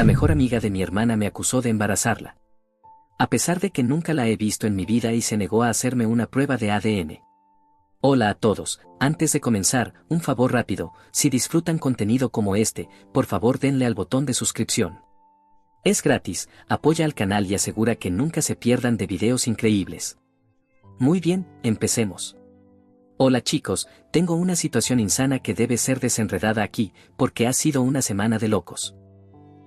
La mejor amiga de mi hermana me acusó de embarazarla. A pesar de que nunca la he visto en mi vida y se negó a hacerme una prueba de ADN. Hola a todos, antes de comenzar, un favor rápido, si disfrutan contenido como este, por favor denle al botón de suscripción. Es gratis, apoya al canal y asegura que nunca se pierdan de videos increíbles. Muy bien, empecemos. Hola chicos, tengo una situación insana que debe ser desenredada aquí, porque ha sido una semana de locos.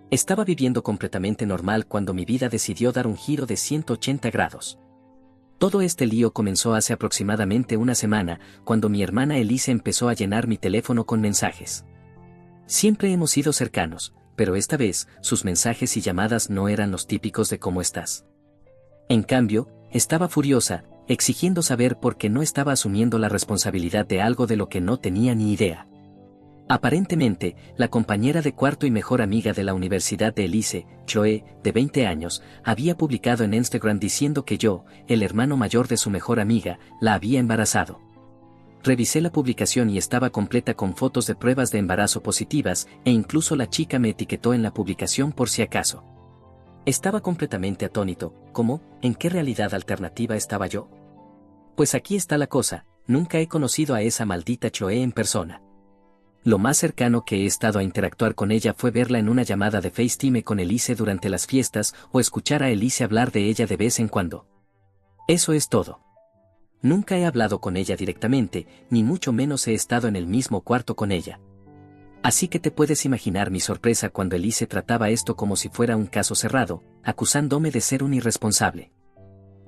Estaba viviendo completamente normal cuando mi vida decidió dar un giro de 180 grados. Todo este lío comenzó hace aproximadamente una semana, cuando mi hermana Elise empezó a llenar mi teléfono con mensajes. Siempre hemos sido cercanos, pero esta vez, sus mensajes y llamadas no eran los típicos de cómo estás. En cambio, estaba furiosa, exigiendo saber por qué no estaba asumiendo la responsabilidad de algo de lo que no tenía ni idea. Aparentemente, la compañera de cuarto y mejor amiga de la universidad de Elise, Chloe, de 20 años, había publicado en Instagram diciendo que yo, el hermano mayor de su mejor amiga, la había embarazado. Revisé la publicación y estaba completa con fotos de pruebas de embarazo positivas, e incluso la chica me etiquetó en la publicación por si acaso. Estaba completamente atónito, ¿cómo? ¿En qué realidad alternativa estaba yo? Pues aquí está la cosa, nunca he conocido a esa maldita Chloe en persona. Lo más cercano que he estado a interactuar con ella fue verla en una llamada de FaceTime con Elise durante las fiestas o escuchar a Elise hablar de ella de vez en cuando. Eso es todo. Nunca he hablado con ella directamente, ni mucho menos he estado en el mismo cuarto con ella. Así que te puedes imaginar mi sorpresa cuando Elise trataba esto como si fuera un caso cerrado, acusándome de ser un irresponsable.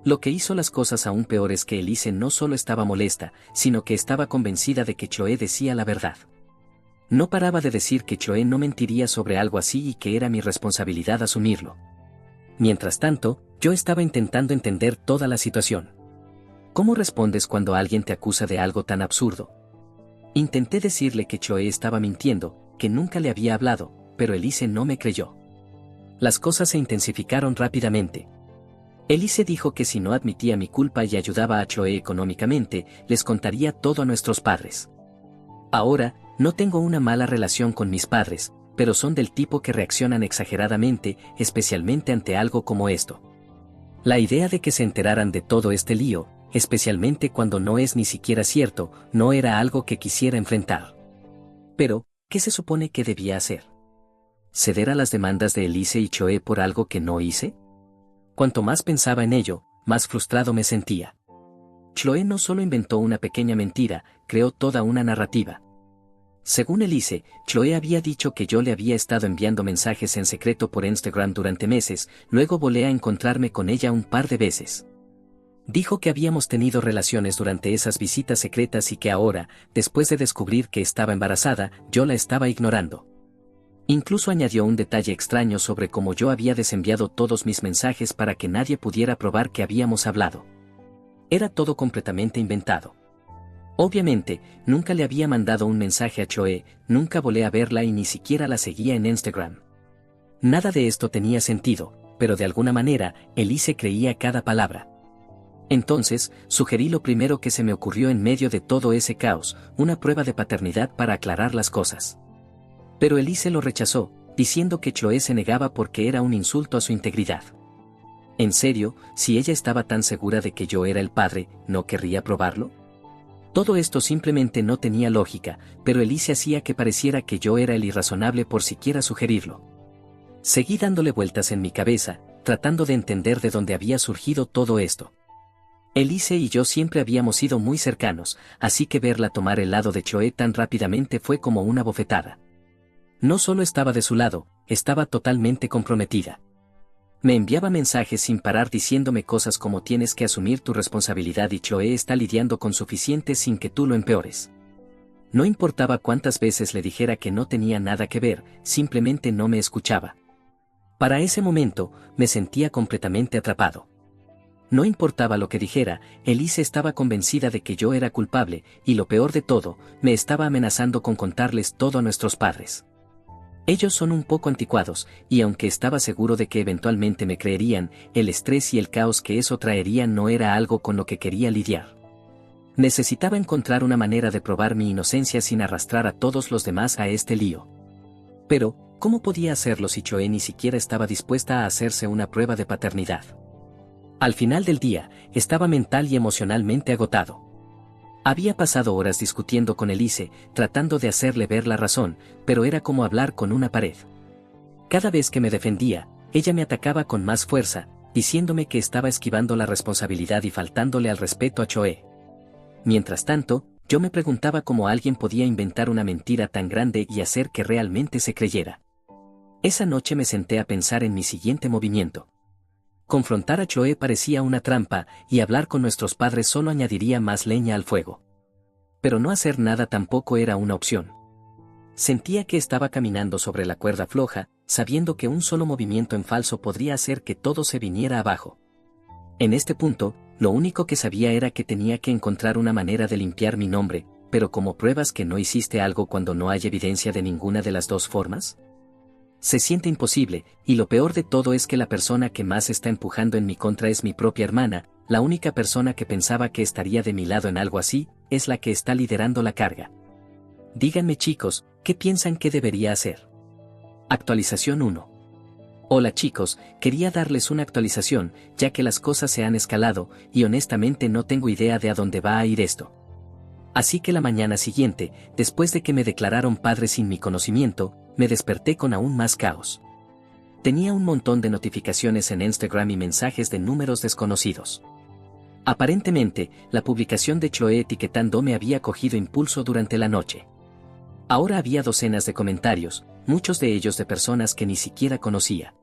Lo que hizo las cosas aún peores que Elise no solo estaba molesta, sino que estaba convencida de que Chloe decía la verdad. No paraba de decir que Chloe no mentiría sobre algo así y que era mi responsabilidad asumirlo. Mientras tanto, yo estaba intentando entender toda la situación. ¿Cómo respondes cuando alguien te acusa de algo tan absurdo? Intenté decirle que Chloe estaba mintiendo, que nunca le había hablado, pero Elise no me creyó. Las cosas se intensificaron rápidamente. Elise dijo que si no admitía mi culpa y ayudaba a Chloe económicamente, les contaría todo a nuestros padres. Ahora, no tengo una mala relación con mis padres, pero son del tipo que reaccionan exageradamente, especialmente ante algo como esto. La idea de que se enteraran de todo este lío, especialmente cuando no es ni siquiera cierto, no era algo que quisiera enfrentar. Pero, ¿qué se supone que debía hacer? ¿Ceder a las demandas de Elise y Chloe por algo que no hice? Cuanto más pensaba en ello, más frustrado me sentía. Chloe no solo inventó una pequeña mentira, creó toda una narrativa. Según Elise, Chloe había dicho que yo le había estado enviando mensajes en secreto por Instagram durante meses, luego volé a encontrarme con ella un par de veces. Dijo que habíamos tenido relaciones durante esas visitas secretas y que ahora, después de descubrir que estaba embarazada, yo la estaba ignorando. Incluso añadió un detalle extraño sobre cómo yo había desenviado todos mis mensajes para que nadie pudiera probar que habíamos hablado. Era todo completamente inventado. Obviamente, nunca le había mandado un mensaje a Chloe, nunca volé a verla y ni siquiera la seguía en Instagram. Nada de esto tenía sentido, pero de alguna manera, Elise creía cada palabra. Entonces, sugerí lo primero que se me ocurrió en medio de todo ese caos, una prueba de paternidad para aclarar las cosas. Pero Elise lo rechazó, diciendo que Chloe se negaba porque era un insulto a su integridad. En serio, si ella estaba tan segura de que yo era el padre, ¿no querría probarlo? Todo esto simplemente no tenía lógica, pero Elise hacía que pareciera que yo era el irrazonable por siquiera sugerirlo. Seguí dándole vueltas en mi cabeza, tratando de entender de dónde había surgido todo esto. Elise y yo siempre habíamos sido muy cercanos, así que verla tomar el lado de Chloe tan rápidamente fue como una bofetada. No solo estaba de su lado, estaba totalmente comprometida. Me enviaba mensajes sin parar diciéndome cosas como tienes que asumir tu responsabilidad y Chloe está lidiando con suficiente sin que tú lo empeores. No importaba cuántas veces le dijera que no tenía nada que ver, simplemente no me escuchaba. Para ese momento, me sentía completamente atrapado. No importaba lo que dijera, Elise estaba convencida de que yo era culpable, y lo peor de todo, me estaba amenazando con contarles todo a nuestros padres. Ellos son un poco anticuados, y aunque estaba seguro de que eventualmente me creerían, el estrés y el caos que eso traería no era algo con lo que quería lidiar. Necesitaba encontrar una manera de probar mi inocencia sin arrastrar a todos los demás a este lío. Pero, ¿Cómo podía hacerlo si Choe ni siquiera estaba dispuesta a hacerse una prueba de paternidad? Al final del día, estaba mental y emocionalmente agotado. Había pasado horas discutiendo con Elise, tratando de hacerle ver la razón, pero era como hablar con una pared. Cada vez que me defendía, ella me atacaba con más fuerza, diciéndome que estaba esquivando la responsabilidad y faltándole al respeto a Choe. Mientras tanto, yo me preguntaba cómo alguien podía inventar una mentira tan grande y hacer que realmente se creyera. Esa noche me senté a pensar en mi siguiente movimiento. Confrontar a Choe parecía una trampa, y hablar con nuestros padres solo añadiría más leña al fuego. Pero no hacer nada tampoco era una opción. Sentía que estaba caminando sobre la cuerda floja, sabiendo que un solo movimiento en falso podría hacer que todo se viniera abajo. En este punto, lo único que sabía era que tenía que encontrar una manera de limpiar mi nombre, pero ¿cómo pruebas que no hiciste algo cuando no hay evidencia de ninguna de las dos formas? Se siente imposible, y lo peor de todo es que la persona que más está empujando en mi contra es mi propia hermana. La única persona que pensaba que estaría de mi lado en algo así, es la que está liderando la carga. Díganme chicos, ¿qué piensan que debería hacer? Actualización 1. Hola chicos, quería darles una actualización, ya que las cosas se han escalado, y honestamente no tengo idea de a dónde va a ir esto. Así que la mañana siguiente, después de que me declararon padre sin mi conocimiento, me desperté con aún más caos. Tenía un montón de notificaciones en Instagram y mensajes de números desconocidos. Aparentemente, la publicación de Choe etiquetándome había cogido impulso durante la noche. Ahora había docenas de comentarios, muchos de ellos de personas que ni siquiera conocía.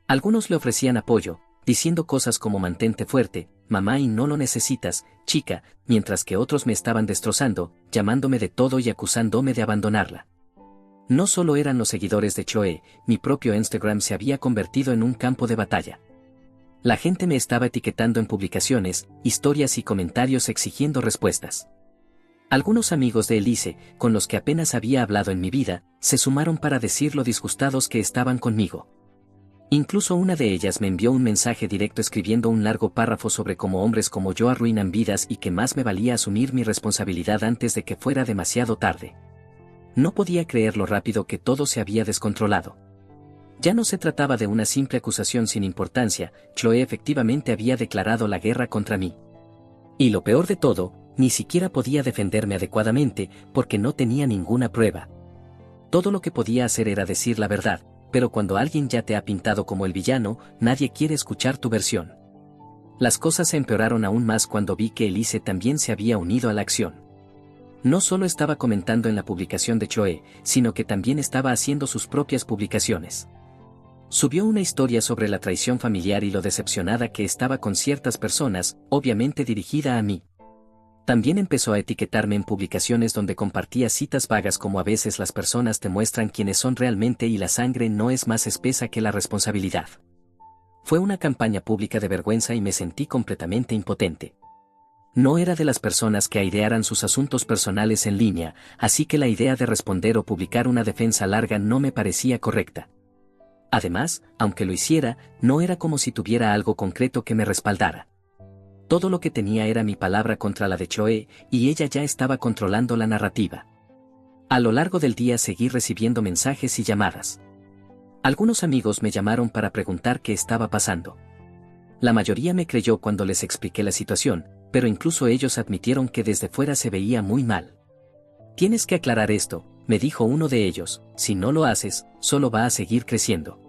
Algunos le ofrecían apoyo, diciendo cosas como mantente fuerte, mamá y no lo necesitas, chica, mientras que otros me estaban destrozando, llamándome de todo y acusándome de abandonarla. No solo eran los seguidores de Choe, mi propio Instagram se había convertido en un campo de batalla. La gente me estaba etiquetando en publicaciones, historias y comentarios exigiendo respuestas. Algunos amigos de Elise, con los que apenas había hablado en mi vida, se sumaron para decir lo disgustados que estaban conmigo. Incluso una de ellas me envió un mensaje directo escribiendo un largo párrafo sobre cómo hombres como yo arruinan vidas y que más me valía asumir mi responsabilidad antes de que fuera demasiado tarde. No podía creer lo rápido que todo se había descontrolado. Ya no se trataba de una simple acusación sin importancia, Choe efectivamente había declarado la guerra contra mí. Y lo peor de todo, ni siquiera podía defenderme adecuadamente porque no tenía ninguna prueba. Todo lo que podía hacer era decir la verdad, pero cuando alguien ya te ha pintado como el villano, nadie quiere escuchar tu versión. Las cosas se empeoraron aún más cuando vi que Elise también se había unido a la acción. No solo estaba comentando en la publicación de Choe, sino que también estaba haciendo sus propias publicaciones. Subió una historia sobre la traición familiar y lo decepcionada que estaba con ciertas personas, obviamente dirigida a mí. También empezó a etiquetarme en publicaciones donde compartía citas vagas como a veces las personas te muestran quiénes son realmente y la sangre no es más espesa que la responsabilidad. Fue una campaña pública de vergüenza y me sentí completamente impotente. No era de las personas que airearan sus asuntos personales en línea, así que la idea de responder o publicar una defensa larga no me parecía correcta. Además, aunque lo hiciera, no era como si tuviera algo concreto que me respaldara. Todo lo que tenía era mi palabra contra la de Choe, y ella ya estaba controlando la narrativa. A lo largo del día seguí recibiendo mensajes y llamadas. Algunos amigos me llamaron para preguntar qué estaba pasando. La mayoría me creyó cuando les expliqué la situación, pero incluso ellos admitieron que desde fuera se veía muy mal. Tienes que aclarar esto, me dijo uno de ellos, si no lo haces, solo va a seguir creciendo.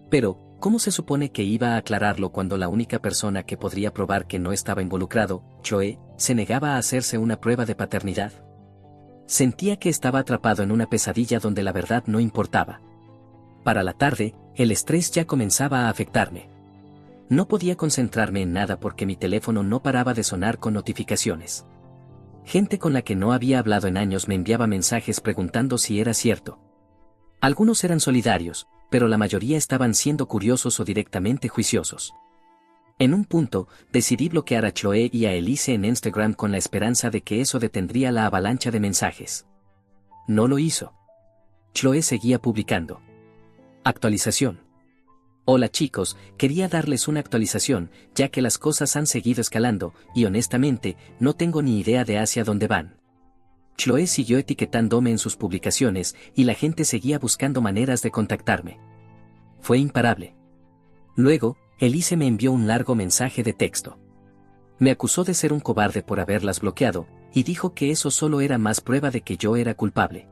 Pero, ¿cómo se supone que iba a aclararlo cuando la única persona que podría probar que no estaba involucrado, Choe, se negaba a hacerse una prueba de paternidad? Sentía que estaba atrapado en una pesadilla donde la verdad no importaba. Para la tarde, el estrés ya comenzaba a afectarme. No podía concentrarme en nada porque mi teléfono no paraba de sonar con notificaciones. Gente con la que no había hablado en años me enviaba mensajes preguntando si era cierto. Algunos eran solidarios, pero la mayoría estaban siendo curiosos o directamente juiciosos. En un punto, decidí bloquear a Choe y a Elise en Instagram con la esperanza de que eso detendría la avalancha de mensajes. No lo hizo. Choe seguía publicando. Actualización. Hola chicos, quería darles una actualización, ya que las cosas han seguido escalando, y honestamente, no tengo ni idea de hacia dónde van. Chloe siguió etiquetándome en sus publicaciones y la gente seguía buscando maneras de contactarme. Fue imparable. Luego, Elise me envió un largo mensaje de texto. Me acusó de ser un cobarde por haberlas bloqueado, y dijo que eso solo era más prueba de que yo era culpable.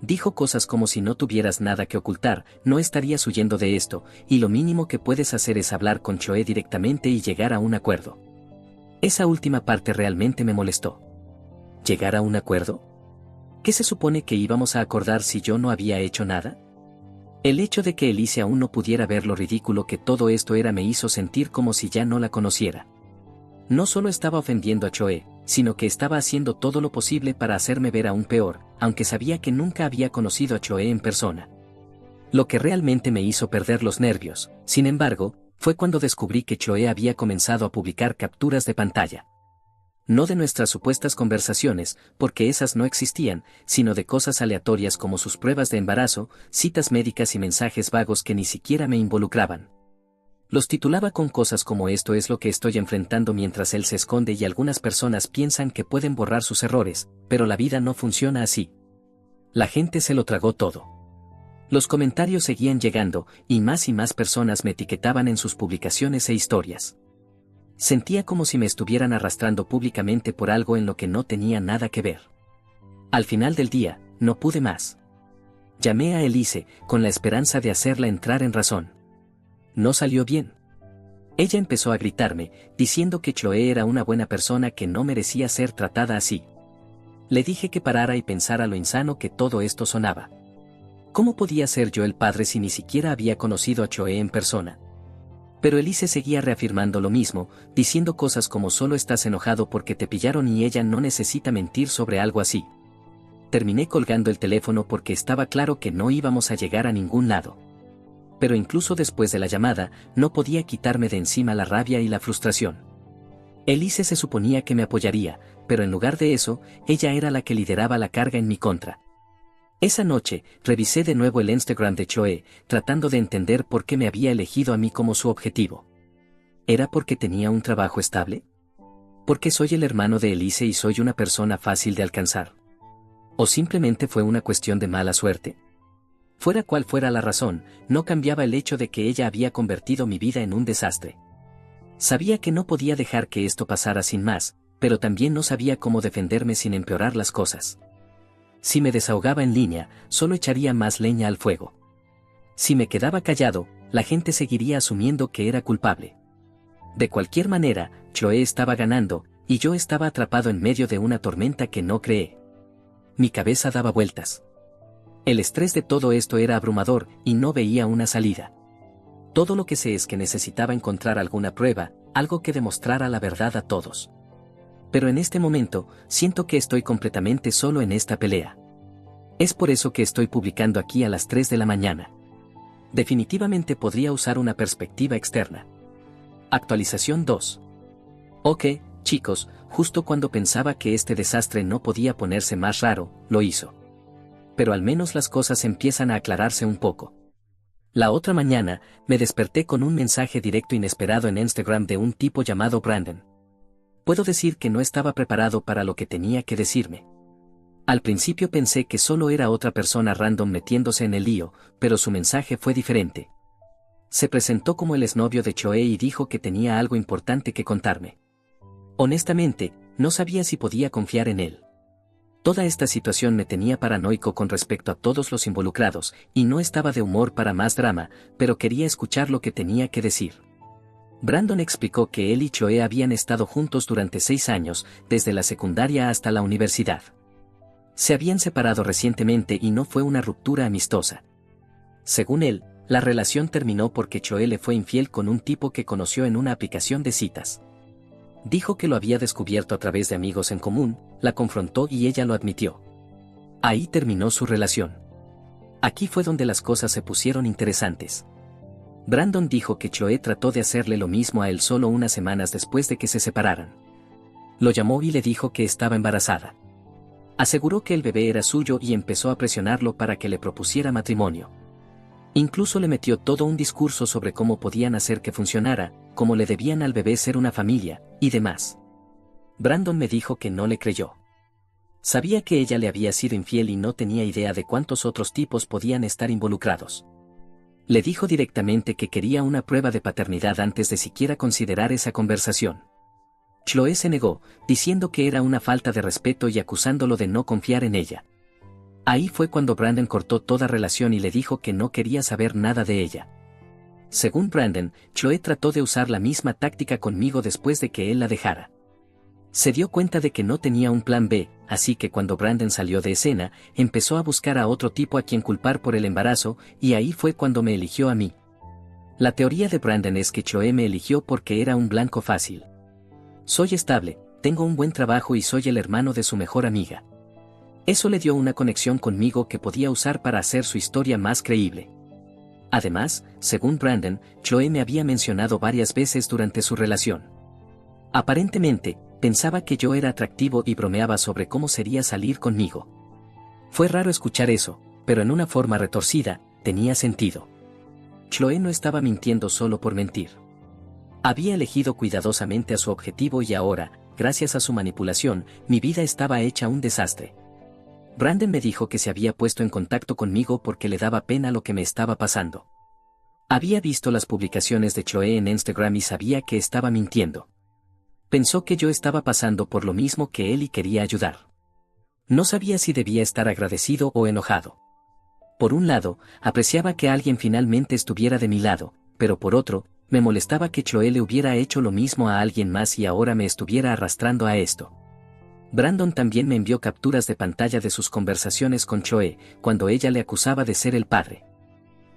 Dijo cosas como si no tuvieras nada que ocultar, no estarías huyendo de esto, y lo mínimo que puedes hacer es hablar con Chloe directamente y llegar a un acuerdo. Esa última parte realmente me molestó. ¿Llegar a un acuerdo? ¿Qué se supone que íbamos a acordar si yo no había hecho nada? El hecho de que Elise aún no pudiera ver lo ridículo que todo esto era me hizo sentir como si ya no la conociera. No solo estaba ofendiendo a Chloe, sino que estaba haciendo todo lo posible para hacerme ver aún peor, aunque sabía que nunca había conocido a Chloe en persona. Lo que realmente me hizo perder los nervios, sin embargo, fue cuando descubrí que Chloe había comenzado a publicar capturas de pantalla. No de nuestras supuestas conversaciones, porque esas no existían, sino de cosas aleatorias como sus pruebas de embarazo, citas médicas y mensajes vagos que ni siquiera me involucraban. Los titulaba con cosas como esto es lo que estoy enfrentando mientras él se esconde y algunas personas piensan que pueden borrar sus errores, pero la vida no funciona así. La gente se lo tragó todo. Los comentarios seguían llegando, y más personas me etiquetaban en sus publicaciones e historias. Sentía como si me estuvieran arrastrando públicamente por algo en lo que no tenía nada que ver. Al final del día, no pude más. Llamé a Elise, con la esperanza de hacerla entrar en razón. No salió bien. Ella empezó a gritarme, diciendo que Chloe era una buena persona que no merecía ser tratada así. Le dije que parara y pensara lo insano que todo esto sonaba. ¿Cómo podía ser yo el padre si ni siquiera había conocido a Chloe en persona? Pero Elise seguía reafirmando lo mismo, diciendo cosas como solo estás enojado porque te pillaron y ella no necesita mentir sobre algo así. Terminé colgando el teléfono porque estaba claro que no íbamos a llegar a ningún lado. Pero incluso después de la llamada, no podía quitarme de encima la rabia y la frustración. Elise se suponía que me apoyaría, pero en lugar de eso, ella era la que lideraba la carga en mi contra. Esa noche, revisé de nuevo el Instagram de Chloe, tratando de entender por qué me había elegido a mí como su objetivo. ¿Era porque tenía un trabajo estable? ¿Porque soy el hermano de Elise y soy una persona fácil de alcanzar? ¿O simplemente fue una cuestión de mala suerte? Fuera cual fuera la razón, no cambiaba el hecho de que ella había convertido mi vida en un desastre. Sabía que no podía dejar que esto pasara sin más, pero también no sabía cómo defenderme sin empeorar las cosas. Si me desahogaba en línea, solo echaría más leña al fuego. Si me quedaba callado, la gente seguiría asumiendo que era culpable. De cualquier manera, Chloe estaba ganando, y yo estaba atrapado en medio de una tormenta que no creé. Mi cabeza daba vueltas. El estrés de todo esto era abrumador, y no veía una salida. Todo lo que sé es que necesitaba encontrar alguna prueba, algo que demostrara la verdad a todos. Pero en este momento, siento que estoy completamente solo en esta pelea. Es por eso que estoy publicando aquí a las 3 de la mañana. Definitivamente podría usar una perspectiva externa. Actualización 2. Ok, chicos, justo cuando pensaba que este desastre no podía ponerse más raro, lo hizo. Pero al menos las cosas empiezan a aclararse un poco. La otra mañana, me desperté con un mensaje directo inesperado en Instagram de un tipo llamado Brandon. Puedo decir que no estaba preparado para lo que tenía que decirme. Al principio pensé que solo era otra persona random metiéndose en el lío, pero su mensaje fue diferente. Se presentó como el exnovio de Chloe y dijo que tenía algo importante que contarme. Honestamente, no sabía si podía confiar en él. Toda esta situación me tenía paranoico con respecto a todos los involucrados, y no estaba de humor para más drama, pero quería escuchar lo que tenía que decir. Brandon explicó que él y Chloe habían estado juntos durante 6 años, desde la secundaria hasta la universidad. Se habían separado recientemente y no fue una ruptura amistosa. Según él, la relación terminó porque Chloe le fue infiel con un tipo que conoció en una aplicación de citas. Dijo que lo había descubierto a través de amigos en común, la confrontó y ella lo admitió. Ahí terminó su relación. Aquí fue donde las cosas se pusieron interesantes. Brandon dijo que Chloe trató de hacerle lo mismo a él solo unas semanas después de que se separaran. Lo llamó y le dijo que estaba embarazada. Aseguró que el bebé era suyo y empezó a presionarlo para que le propusiera matrimonio. Incluso le metió todo un discurso sobre cómo podían hacer que funcionara, cómo le debían al bebé ser una familia, y demás. Brandon me dijo que no le creyó. Sabía que ella le había sido infiel y no tenía idea de cuántos otros tipos podían estar involucrados. Le dijo directamente que quería una prueba de paternidad antes de siquiera considerar esa conversación. Chloe se negó, diciendo que era una falta de respeto y acusándolo de no confiar en ella. Ahí fue cuando Brandon cortó toda relación y le dijo que no quería saber nada de ella. Según Brandon, Chloe trató de usar la misma táctica conmigo después de que él la dejara. Se dio cuenta de que no tenía un plan B, así que cuando Brandon salió de escena, empezó a buscar a otro tipo a quien culpar por el embarazo, y ahí fue cuando me eligió a mí. La teoría de Brandon es que Chloe me eligió porque era un blanco fácil. Soy estable, tengo un buen trabajo y soy el hermano de su mejor amiga. Eso le dio una conexión conmigo que podía usar para hacer su historia más creíble. Además, según Brandon, Chloe me había mencionado varias veces durante su relación. Aparentemente, pensaba que yo era atractivo y bromeaba sobre cómo sería salir conmigo. Fue raro escuchar eso, pero en una forma retorcida, tenía sentido. Chloe no estaba mintiendo solo por mentir. Había elegido cuidadosamente a su objetivo y ahora, gracias a su manipulación, mi vida estaba hecha un desastre. Brandon me dijo que se había puesto en contacto conmigo porque le daba pena lo que me estaba pasando. Había visto las publicaciones de Chloe en Instagram y sabía que estaba mintiendo. Pensó que yo estaba pasando por lo mismo que él y quería ayudar. No sabía si debía estar agradecido o enojado. Por un lado, apreciaba que alguien finalmente estuviera de mi lado, pero por otro, me molestaba que Chloe le hubiera hecho lo mismo a alguien más y ahora me estuviera arrastrando a esto. Brandon también me envió capturas de pantalla de sus conversaciones con Chloe, cuando ella le acusaba de ser el padre.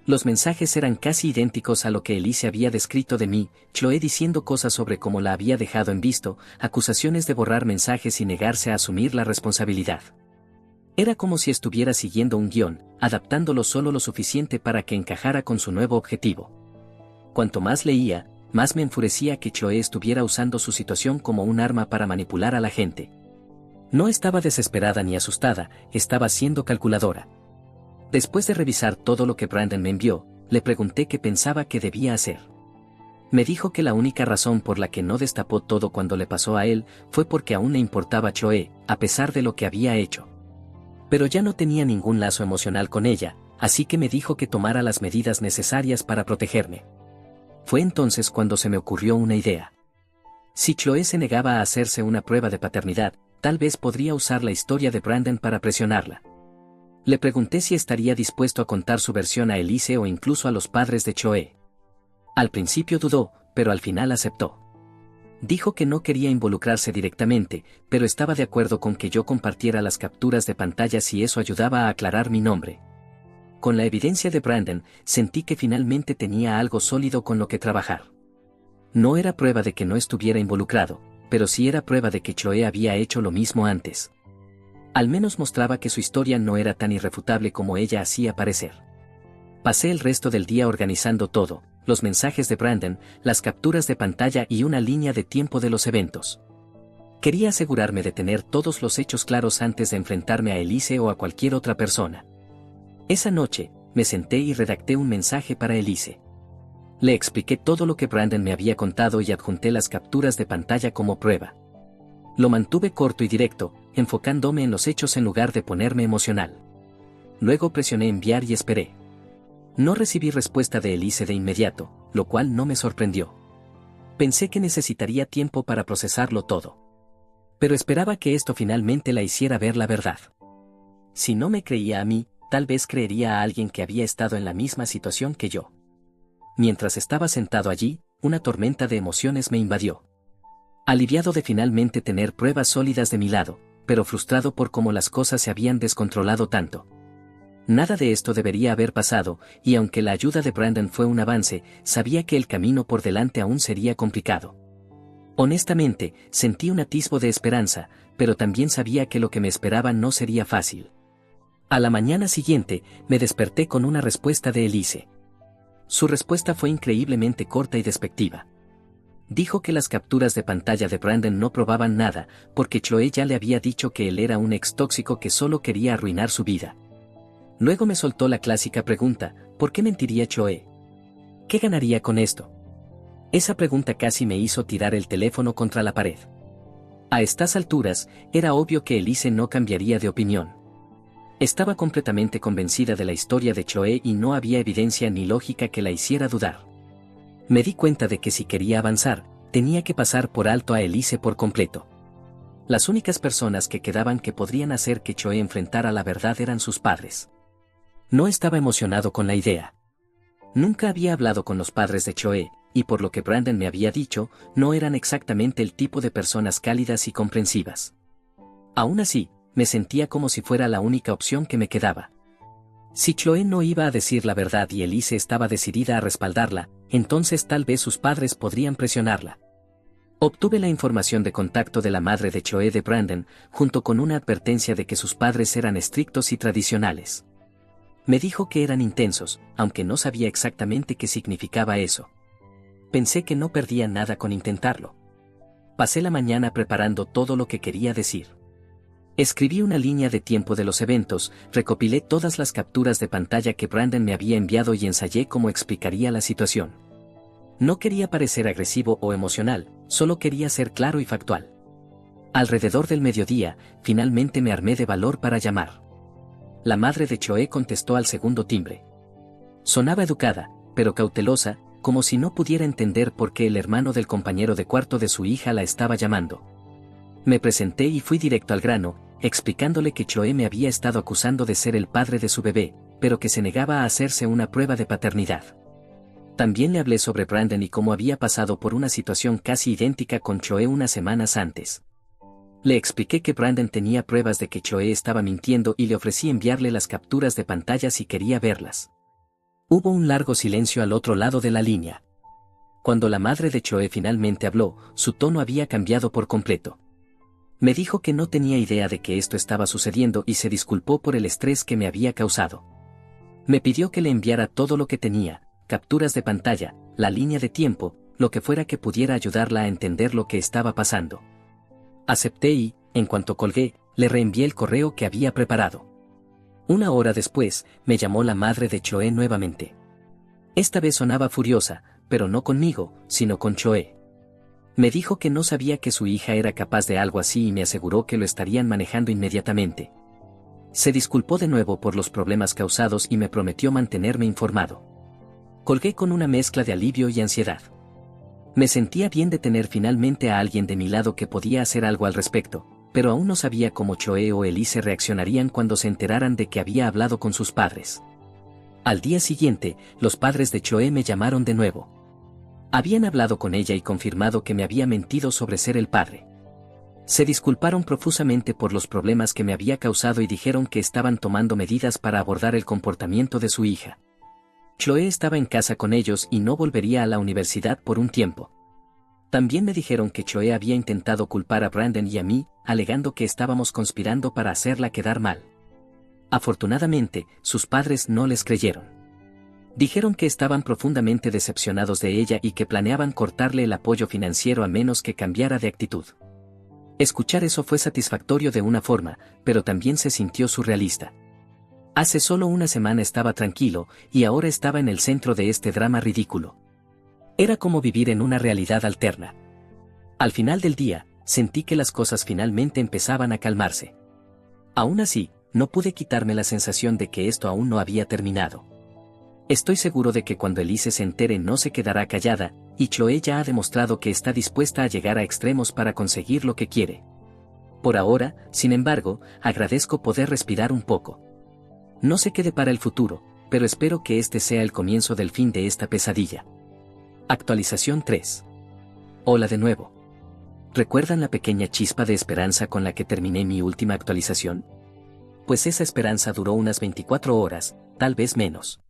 Los mensajes eran casi idénticos a lo que Elise había descrito de mí, Chloe diciendo cosas sobre cómo la había dejado en visto, acusaciones de borrar mensajes y negarse a asumir la responsabilidad. Era como si estuviera siguiendo un guión, adaptándolo solo lo suficiente para que encajara con su nuevo objetivo. Cuanto más leía, más me enfurecía que Chloe estuviera usando su situación como un arma para manipular a la gente. No estaba desesperada ni asustada, estaba siendo calculadora. Después de revisar todo lo que Brandon me envió, le pregunté qué pensaba que debía hacer. Me dijo que la única razón por la que no destapó todo cuando le pasó a él fue porque aún le importaba Chloe, a pesar de lo que había hecho. Pero ya no tenía ningún lazo emocional con ella, así que me dijo que tomara las medidas necesarias para protegerme. Fue entonces cuando se me ocurrió una idea. Si Chloe se negaba a hacerse una prueba de paternidad, tal vez podría usar la historia de Brandon para presionarla. Le pregunté si estaría dispuesto a contar su versión a Elise o incluso a los padres de Chloe. Al principio dudó, pero al final aceptó. Dijo que no quería involucrarse directamente, pero estaba de acuerdo con que yo compartiera las capturas de pantalla si eso ayudaba a aclarar mi nombre. Con la evidencia de Brandon, sentí que finalmente tenía algo sólido con lo que trabajar. No era prueba de que no estuviera involucrado, pero sí era prueba de que Chloe había hecho lo mismo antes. Al menos mostraba que su historia no era tan irrefutable como ella hacía parecer. Pasé el resto del día organizando todo, los mensajes de Brandon, las capturas de pantalla y una línea de tiempo de los eventos. Quería asegurarme de tener todos los hechos claros antes de enfrentarme a Elise o a cualquier otra persona. Esa noche, me senté y redacté un mensaje para Elise. Le expliqué todo lo que Brandon me había contado y adjunté las capturas de pantalla como prueba. Lo mantuve corto y directo, enfocándome en los hechos en lugar de ponerme emocional. Luego presioné enviar y esperé. No recibí respuesta de Elise de inmediato, lo cual no me sorprendió. Pensé que necesitaría tiempo para procesarlo todo. Pero esperaba que esto finalmente la hiciera ver la verdad. Si no me creía a mí, tal vez creería a alguien que había estado en la misma situación que yo. Mientras estaba sentado allí, una tormenta de emociones me invadió. Aliviado de finalmente tener pruebas sólidas de mi lado, pero frustrado por cómo las cosas se habían descontrolado tanto. Nada de esto debería haber pasado, y aunque la ayuda de Brandon fue un avance, sabía que el camino por delante aún sería complicado. Honestamente, sentí un atisbo de esperanza, pero también sabía que lo que me esperaba no sería fácil. A la mañana siguiente, me desperté con una respuesta de Elise. Su respuesta fue increíblemente corta y despectiva. Dijo que las capturas de pantalla de Brandon no probaban nada, porque Chloe ya le había dicho que él era un ex tóxico que solo quería arruinar su vida. Luego me soltó la clásica pregunta, ¿por qué mentiría Chloe? ¿Qué ganaría con esto? Esa pregunta casi me hizo tirar el teléfono contra la pared. A estas alturas, era obvio que Elise no cambiaría de opinión. Estaba completamente convencida de la historia de Chloe y no había evidencia ni lógica que la hiciera dudar. Me di cuenta de que si quería avanzar, tenía que pasar por alto a Elise por completo. Las únicas personas que quedaban que podrían hacer que Chloe enfrentara la verdad eran sus padres. No estaba emocionado con la idea. Nunca había hablado con los padres de Chloe, y por lo que Brandon me había dicho, no eran exactamente el tipo de personas cálidas y comprensivas. Aún así, me sentía como si fuera la única opción que me quedaba. Si Chloe no iba a decir la verdad y Elise estaba decidida a respaldarla, entonces tal vez sus padres podrían presionarla. Obtuve la información de contacto de la madre de Chloe de Brandon, junto con una advertencia de que sus padres eran estrictos y tradicionales. Me dijo que eran intensos, aunque no sabía exactamente qué significaba eso. Pensé que no perdía nada con intentarlo. Pasé la mañana preparando todo lo que quería decir. Escribí una línea de tiempo de los eventos, recopilé todas las capturas de pantalla que Brandon me había enviado y ensayé cómo explicaría la situación. No quería parecer agresivo o emocional, solo quería ser claro y factual. Alrededor del mediodía, finalmente me armé de valor para llamar. La madre de Chloe contestó al segundo timbre. Sonaba educada, pero cautelosa, como si no pudiera entender por qué el hermano del compañero de cuarto de su hija la estaba llamando. Me presenté y fui directo al grano, explicándole que Chloe me había estado acusando de ser el padre de su bebé, pero que se negaba a hacerse una prueba de paternidad. También le hablé sobre Brandon y cómo había pasado por una situación casi idéntica con Chloe unas semanas antes. Le expliqué que Brandon tenía pruebas de que Chloe estaba mintiendo y le ofrecí enviarle las capturas de pantalla si quería verlas. Hubo un largo silencio al otro lado de la línea. Cuando la madre de Chloe finalmente habló, su tono había cambiado por completo. Me dijo que no tenía idea de que esto estaba sucediendo y se disculpó por el estrés que me había causado. Me pidió que le enviara todo lo que tenía, capturas de pantalla, la línea de tiempo, lo que fuera que pudiera ayudarla a entender lo que estaba pasando. Acepté y, en cuanto colgué, le reenvié el correo que había preparado. Una hora después, me llamó la madre de Chloe nuevamente. Esta vez sonaba furiosa, pero no conmigo, sino con Chloe. Me dijo que no sabía que su hija era capaz de algo así y me aseguró que lo estarían manejando inmediatamente. Se disculpó de nuevo por los problemas causados y me prometió mantenerme informado. Colgué con una mezcla de alivio y ansiedad. Me sentía bien de tener finalmente a alguien de mi lado que podía hacer algo al respecto, pero aún no sabía cómo Chloe o Elise reaccionarían cuando se enteraran de que había hablado con sus padres. Al día siguiente, los padres de Chloe me llamaron de nuevo. Habían hablado con ella y confirmado que me había mentido sobre ser el padre. Se disculparon profusamente por los problemas que me había causado y dijeron que estaban tomando medidas para abordar el comportamiento de su hija. Chloe estaba en casa con ellos y no volvería a la universidad por un tiempo. También me dijeron que Chloe había intentado culpar a Brandon y a mí, alegando que estábamos conspirando para hacerla quedar mal. Afortunadamente, sus padres no les creyeron. Dijeron que estaban profundamente decepcionados de ella y que planeaban cortarle el apoyo financiero a menos que cambiara de actitud. Escuchar eso fue satisfactorio de una forma, pero también se sintió surrealista. Hace solo una semana estaba tranquilo, y ahora estaba en el centro de este drama ridículo. Era como vivir en una realidad alterna. Al final del día, sentí que las cosas finalmente empezaban a calmarse. Aún así, no pude quitarme la sensación de que esto aún no había terminado. Estoy seguro de que cuando Elise se entere no se quedará callada, y Chloe ya ha demostrado que está dispuesta a llegar a extremos para conseguir lo que quiere. Por ahora, sin embargo, agradezco poder respirar un poco. No sé qué depara el futuro, pero espero que este sea el comienzo del fin de esta pesadilla. Actualización 3. Hola de nuevo. ¿Recuerdan la pequeña chispa de esperanza con la que terminé mi última actualización? Pues esa esperanza duró unas 24 horas, tal vez menos.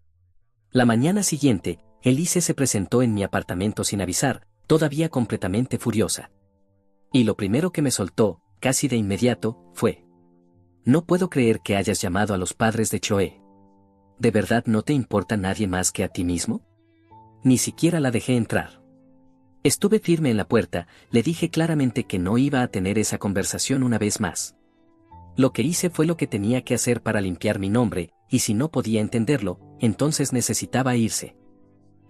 La mañana siguiente, Elise se presentó en mi apartamento sin avisar, todavía completamente furiosa. Y lo primero que me soltó, casi de inmediato, fue: no puedo creer que hayas llamado a los padres de Chloe. ¿De verdad no te importa nadie más que a ti mismo? Ni siquiera la dejé entrar. Estuve firme en la puerta, le dije claramente que no iba a tener esa conversación una vez más. Lo que hice fue lo que tenía que hacer para limpiar mi nombre, y si no podía entenderlo, entonces necesitaba irse.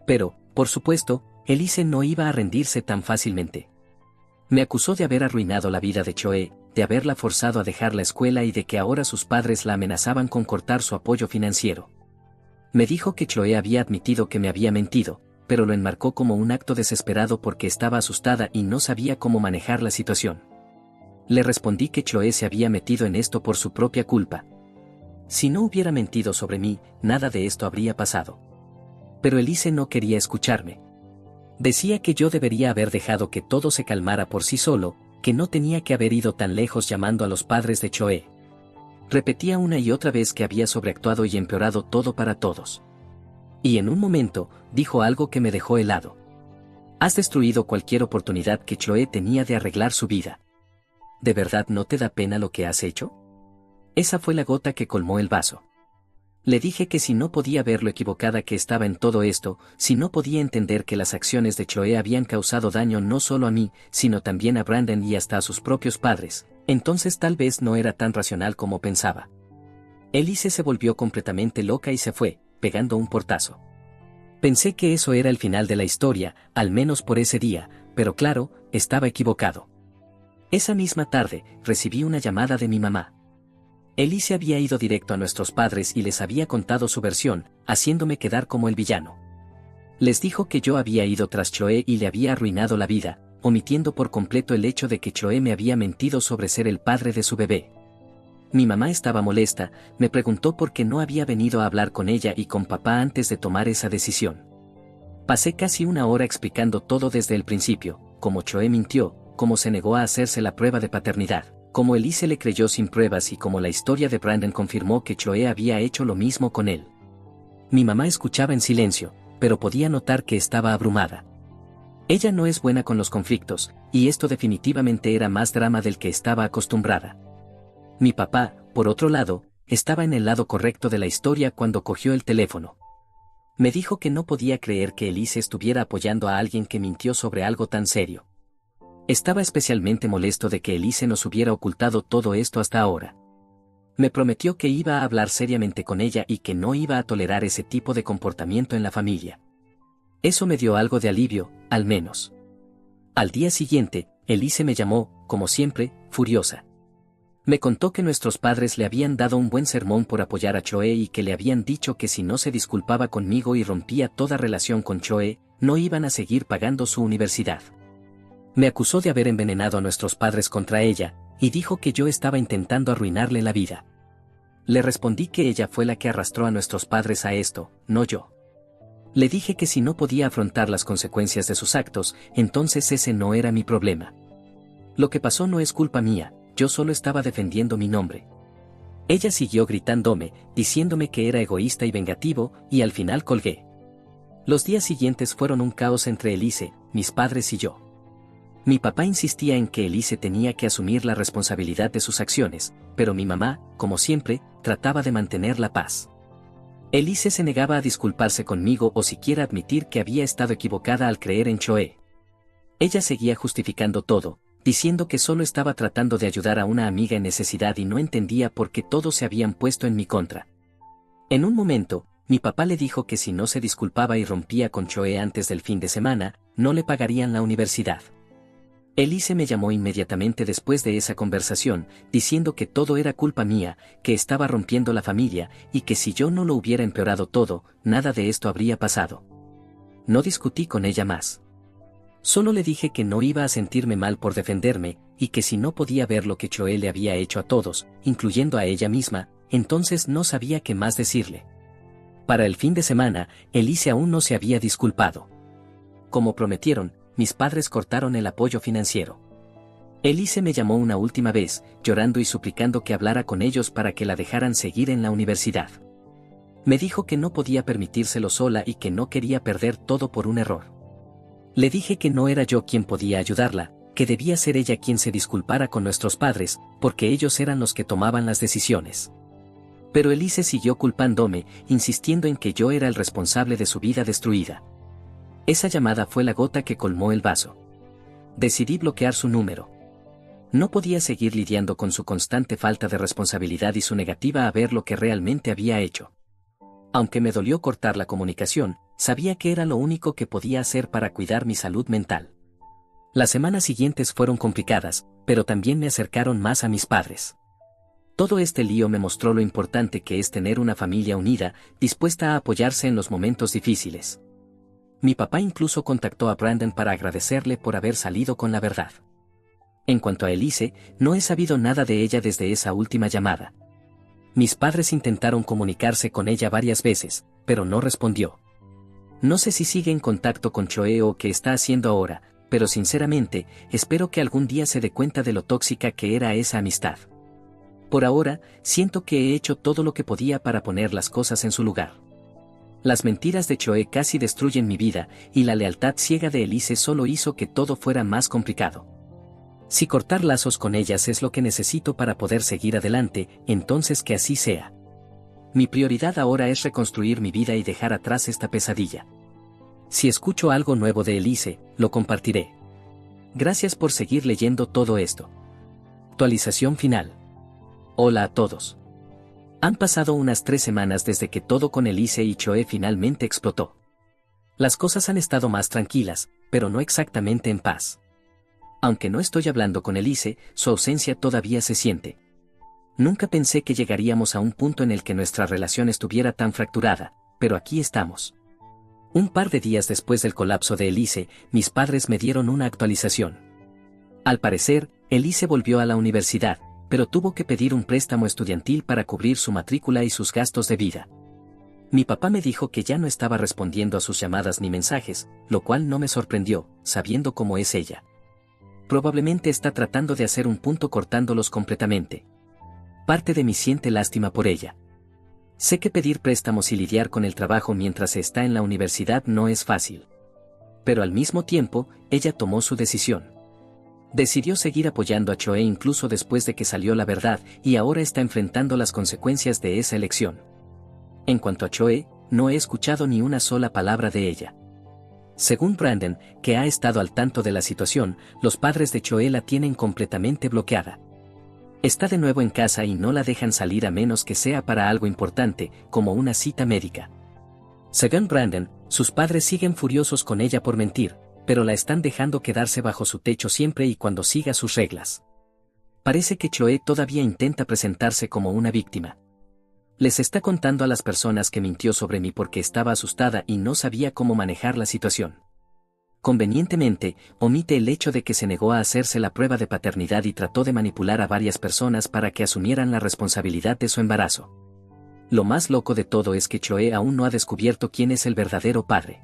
Pero, por supuesto, Elise no iba a rendirse tan fácilmente. Me acusó de haber arruinado la vida de Choe, de haberla forzado a dejar la escuela y de que ahora sus padres la amenazaban con cortar su apoyo financiero. Me dijo que Choe había admitido que me había mentido, pero lo enmarcó como un acto desesperado porque estaba asustada y no sabía cómo manejar la situación. Le respondí que Choe se había metido en esto por su propia culpa. Si no hubiera mentido sobre mí, nada de esto habría pasado. Pero Elise no quería escucharme. Decía que yo debería haber dejado que todo se calmara por sí solo, que no tenía que haber ido tan lejos llamando a los padres de Choe. Repetía una y otra vez que había sobreactuado y empeorado todo para todos. Y en un momento, dijo algo que me dejó helado. Has destruido cualquier oportunidad que Choe tenía de arreglar su vida. ¿De verdad no te da pena lo que has hecho? Esa fue la gota que colmó el vaso. Le dije que si no podía ver lo equivocada que estaba en todo esto, si no podía entender que las acciones de Choe habían causado daño no solo a mí, sino también a Brandon y hasta a sus propios padres, entonces tal vez no era tan racional como pensaba. Elise se volvió completamente loca y se fue, pegando un portazo. Pensé que eso era el final de la historia, al menos por ese día, pero claro, estaba equivocado. Esa misma tarde, recibí una llamada de mi mamá. Elise había ido directo a nuestros padres y les había contado su versión, haciéndome quedar como el villano. Les dijo que yo había ido tras Choe y le había arruinado la vida, omitiendo por completo el hecho de que Choe me había mentido sobre ser el padre de su bebé. Mi mamá estaba molesta, me preguntó por qué no había venido a hablar con ella y con papá antes de tomar esa decisión. Pasé casi una hora explicando todo desde el principio, cómo Choe mintió, cómo se negó a hacerse la prueba de paternidad, cómo Elise le creyó sin pruebas y cómo la historia de Brandon confirmó que Choe había hecho lo mismo con él. Mi mamá escuchaba en silencio, pero podía notar que estaba abrumada. Ella no es buena con los conflictos, y esto definitivamente era más drama del que estaba acostumbrada. Mi papá, por otro lado, estaba en el lado correcto de la historia cuando cogió el teléfono. Me dijo que no podía creer que Elise estuviera apoyando a alguien que mintió sobre algo tan serio. Estaba especialmente molesto de que Elise nos hubiera ocultado todo esto hasta ahora. Me prometió que iba a hablar seriamente con ella y que no iba a tolerar ese tipo de comportamiento en la familia. Eso me dio algo de alivio, al menos. Al día siguiente, Elise me llamó, como siempre, furiosa. Me contó que nuestros padres le habían dado un buen sermón por apoyar a Choe y que le habían dicho que si no se disculpaba conmigo y rompía toda relación con Choe, no iban a seguir pagando su universidad. Me acusó de haber envenenado a nuestros padres contra ella, y dijo que yo estaba intentando arruinarle la vida. Le respondí que ella fue la que arrastró a nuestros padres a esto, no yo. Le dije que si no podía afrontar las consecuencias de sus actos, entonces ese no era mi problema. Lo que pasó no es culpa mía, yo solo estaba defendiendo mi nombre. Ella siguió gritándome, diciéndome que era egoísta y vengativo, y al final colgué. Los días siguientes fueron un caos entre Elise, mis padres y yo. Mi papá insistía en que Elise tenía que asumir la responsabilidad de sus acciones, pero mi mamá, como siempre, trataba de mantener la paz. Elise se negaba a disculparse conmigo o siquiera admitir que había estado equivocada al creer en Choe. Ella seguía justificando todo, diciendo que solo estaba tratando de ayudar a una amiga en necesidad y no entendía por qué todos se habían puesto en mi contra. En un momento, mi papá le dijo que si no se disculpaba y rompía con Choe antes del fin de semana, no le pagarían la universidad. Elise me llamó inmediatamente después de esa conversación, diciendo que todo era culpa mía, que estaba rompiendo la familia, y que si yo no lo hubiera empeorado todo, nada de esto habría pasado. No discutí con ella más. Solo le dije que no iba a sentirme mal por defenderme, y que si no podía ver lo que Choe le había hecho a todos, incluyendo a ella misma, entonces no sabía qué más decirle. Para el fin de semana, Elise aún no se había disculpado. Como prometieron, mis padres cortaron el apoyo financiero. Elise me llamó una última vez, llorando y suplicando que hablara con ellos para que la dejaran seguir en la universidad. Me dijo que no podía permitírselo sola y que no quería perder todo por un error. Le dije que no era yo quien podía ayudarla, que debía ser ella quien se disculpara con nuestros padres, porque ellos eran los que tomaban las decisiones. Pero Elise siguió culpándome, insistiendo en que yo era el responsable de su vida destruida. Esa llamada fue la gota que colmó el vaso. Decidí bloquear su número. No podía seguir lidiando con su constante falta de responsabilidad y su negativa a ver lo que realmente había hecho. Aunque me dolió cortar la comunicación, sabía que era lo único que podía hacer para cuidar mi salud mental. Las semanas siguientes fueron complicadas, pero también me acercaron más a mis padres. Todo este lío me mostró lo importante que es tener una familia unida, dispuesta a apoyarse en los momentos difíciles. Mi papá incluso contactó a Brandon para agradecerle por haber salido con la verdad. En cuanto a Elise, no he sabido nada de ella desde esa última llamada. Mis padres intentaron comunicarse con ella varias veces, pero no respondió. No sé si sigue en contacto con Choe o qué está haciendo ahora, pero sinceramente, espero que algún día se dé cuenta de lo tóxica que era esa amistad. Por ahora, siento que he hecho todo lo que podía para poner las cosas en su lugar. Las mentiras de Choe casi destruyen mi vida, y la lealtad ciega de Elise solo hizo que todo fuera más complicado. Si cortar lazos con ellas es lo que necesito para poder seguir adelante, entonces que así sea. Mi prioridad ahora es reconstruir mi vida y dejar atrás esta pesadilla. Si escucho algo nuevo de Elise, lo compartiré. Gracias por seguir leyendo todo esto. Actualización final. Hola a todos. Han pasado unas 3 semanas desde que todo con Elise y Choe finalmente explotó. Las cosas han estado más tranquilas, pero no exactamente en paz. Aunque no estoy hablando con Elise, su ausencia todavía se siente. Nunca pensé que llegaríamos a un punto en el que nuestra relación estuviera tan fracturada, pero aquí estamos. Un par de días después del colapso de Elise, mis padres me dieron una actualización. Al parecer, Elise volvió a la universidad, pero tuvo que pedir un préstamo estudiantil para cubrir su matrícula y sus gastos de vida. Mi papá me dijo que ya no estaba respondiendo a sus llamadas ni mensajes, lo cual no me sorprendió, sabiendo cómo es ella. Probablemente está tratando de hacer un punto cortándolos completamente. Parte de mí siente lástima por ella. Sé que pedir préstamos y lidiar con el trabajo mientras está en la universidad no es fácil. Pero al mismo tiempo, ella tomó su decisión. Decidió seguir apoyando a Choe incluso después de que salió la verdad, y ahora está enfrentando las consecuencias de esa elección. En cuanto a Choe, no he escuchado ni una sola palabra de ella. Según Brandon, que ha estado al tanto de la situación, los padres de Choe la tienen completamente bloqueada. Está de nuevo en casa y no la dejan salir a menos que sea para algo importante, como una cita médica. Según Brandon, sus padres siguen furiosos con ella por mentir, pero la están dejando quedarse bajo su techo siempre y cuando siga sus reglas. Parece que Choe todavía intenta presentarse como una víctima. Les está contando a las personas que mintió sobre mí porque estaba asustada y no sabía cómo manejar la situación. Convenientemente, omite el hecho de que se negó a hacerse la prueba de paternidad y trató de manipular a varias personas para que asumieran la responsabilidad de su embarazo. Lo más loco de todo es que Choe aún no ha descubierto quién es el verdadero padre.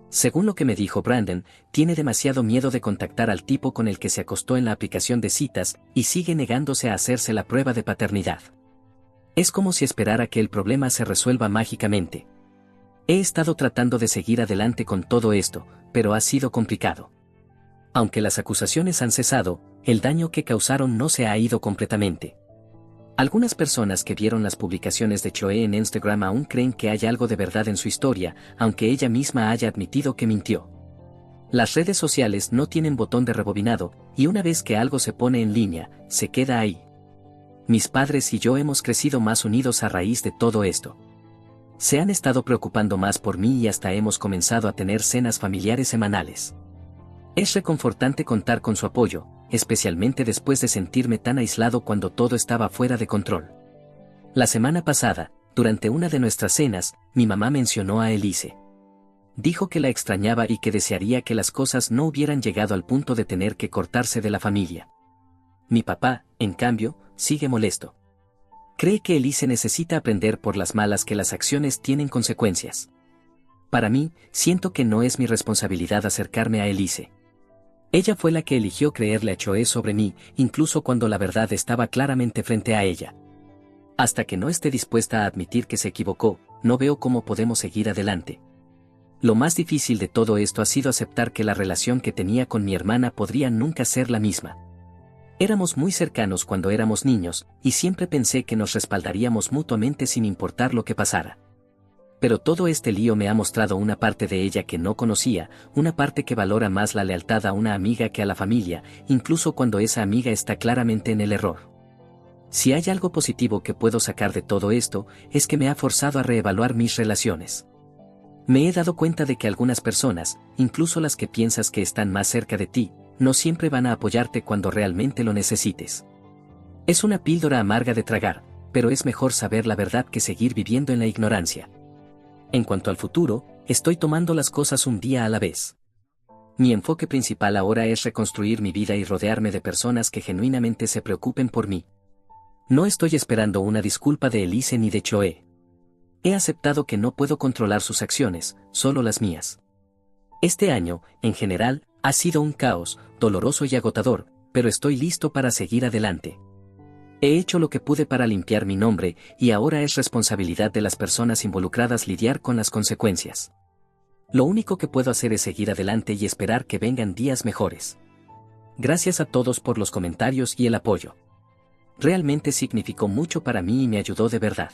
Según lo que me dijo Brandon, tiene demasiado miedo de contactar al tipo con el que se acostó en la aplicación de citas y sigue negándose a hacerse la prueba de paternidad. Es como si esperara que el problema se resuelva mágicamente. He estado tratando de seguir adelante con todo esto, pero ha sido complicado. Aunque las acusaciones han cesado, el daño que causaron no se ha ido completamente. Algunas personas que vieron las publicaciones de Choe en Instagram aún creen que hay algo de verdad en su historia, aunque ella misma haya admitido que mintió. Las redes sociales no tienen botón de rebobinado, y una vez que algo se pone en línea, se queda ahí. Mis padres y yo hemos crecido más unidos a raíz de todo esto. Se han estado preocupando más por mí y hasta hemos comenzado a tener cenas familiares semanales. Es reconfortante contar con su apoyo, especialmente después de sentirme tan aislado cuando todo estaba fuera de control. La semana pasada, durante una de nuestras cenas, mi mamá mencionó a Elise. Dijo que la extrañaba y que desearía que las cosas no hubieran llegado al punto de tener que cortarse de la familia. Mi papá, en cambio, sigue molesto. Cree que Elise necesita aprender por las malas que las acciones tienen consecuencias. Para mí, siento que no es mi responsabilidad acercarme a Elise. Ella fue la que eligió creerle a Choe sobre mí, incluso cuando la verdad estaba claramente frente a ella. Hasta que no esté dispuesta a admitir que se equivocó, no veo cómo podemos seguir adelante. Lo más difícil de todo esto ha sido aceptar que la relación que tenía con mi hermana podría nunca ser la misma. Éramos muy cercanos cuando éramos niños, y siempre pensé que nos respaldaríamos mutuamente sin importar lo que pasara. Pero todo este lío me ha mostrado una parte de ella que no conocía, una parte que valora más la lealtad a una amiga que a la familia, incluso cuando esa amiga está claramente en el error. Si hay algo positivo que puedo sacar de todo esto, es que me ha forzado a reevaluar mis relaciones. Me he dado cuenta de que algunas personas, incluso las que piensas que están más cerca de ti, no siempre van a apoyarte cuando realmente lo necesites. Es una píldora amarga de tragar, pero es mejor saber la verdad que seguir viviendo en la ignorancia. En cuanto al futuro, estoy tomando las cosas un día a la vez. Mi enfoque principal ahora es reconstruir mi vida y rodearme de personas que genuinamente se preocupen por mí. No estoy esperando una disculpa de Elise ni de Chloe. He aceptado que no puedo controlar sus acciones, solo las mías. Este año, en general, ha sido un caos, doloroso y agotador, pero estoy listo para seguir adelante. He hecho lo que pude para limpiar mi nombre, y ahora es responsabilidad de las personas involucradas lidiar con las consecuencias. Lo único que puedo hacer es seguir adelante y esperar que vengan días mejores. Gracias a todos por los comentarios y el apoyo. Realmente significó mucho para mí y me ayudó de verdad.